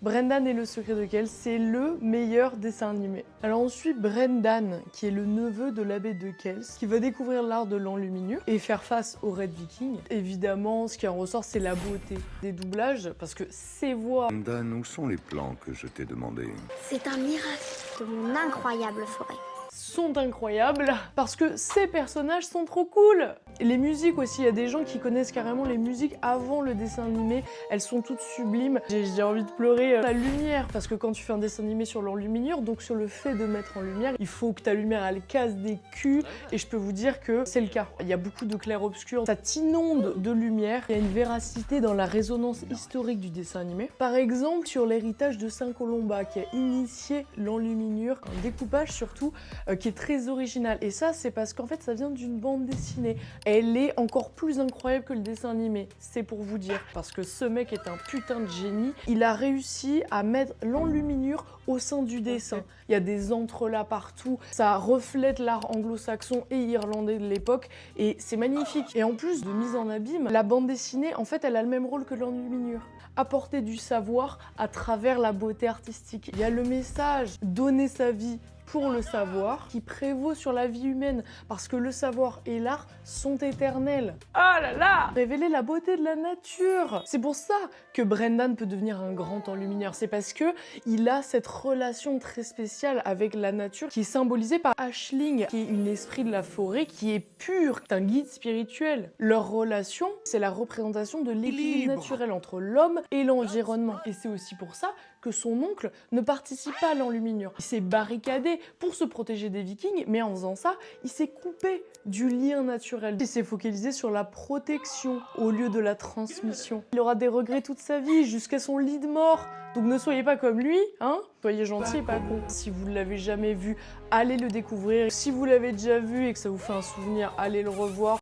Brendan et le secret de Kells, c'est le meilleur dessin animé. Alors on suit Brendan, qui est le neveu de l'abbé de Kells, qui va découvrir l'art de l'enluminure et faire face aux Red Vikings. Évidemment, ce qui en ressort, c'est la beauté des doublages, parce que ces voix... Dan, où sont les plans que je t'ai demandés? C'est un miracle de mon incroyable forêt. sont incroyables parce que ces personnages sont trop cool. Et les musiques aussi, il y a des gens qui connaissent carrément les musiques avant le dessin animé, elles sont toutes sublimes. J'ai envie de pleurer la lumière, parce que quand tu fais un dessin animé sur l'enluminure, donc sur le fait de mettre en lumière, il faut que ta lumière elle casse des culs, et je peux vous dire que c'est le cas. Il y a beaucoup de clair-obscur, ça t'inonde de lumière, il y a une véracité dans la résonance historique du dessin animé. Par exemple, sur l'héritage de Saint-Colomba qui a initié l'enluminure, un découpage surtout qui est très original, et ça c'est parce qu'en fait ça vient d'une bande dessinée. Elle est encore plus incroyable que le dessin animé, c'est pour vous dire, parce que ce mec est un putain de génie. Il a réussi à mettre l'enluminure au sein du dessin. Il y a des entrelacs partout, ça reflète l'art anglo-saxon et irlandais de l'époque, et c'est magnifique. Et en plus de mise en abîme, la bande dessinée, en fait, elle a le même rôle que l'enluminure. Apporter du savoir à travers la beauté artistique. Il y a le message, donner sa vie pour le savoir, qui prévaut sur la vie humaine, parce que le savoir et l'art sont éternels. Ah là là! Révéler la beauté de la nature. C'est pour ça que Brendan peut devenir un grand enlumineur. C'est parce que il a cette relation très spéciale avec la nature, qui est symbolisée par Aisling, qui est une esprit de la forêt, qui est pure, un guide spirituel. Leur relation, c'est la représentation de l'équilibre naturel entre l'homme et l'environnement. Et c'est aussi pour ça que son oncle ne participe pas à l'enluminure. Il s'est barricadé pour se protéger des Vikings, mais en faisant ça, il s'est coupé du lien naturel. Il s'est focalisé sur la protection au lieu de la transmission. Il aura des regrets toute sa vie, jusqu'à son lit de mort. Donc ne soyez pas comme lui, hein? Soyez gentil et pas con. Si vous ne l'avez jamais vu, allez le découvrir. Si vous l'avez déjà vu et que ça vous fait un souvenir, allez le revoir.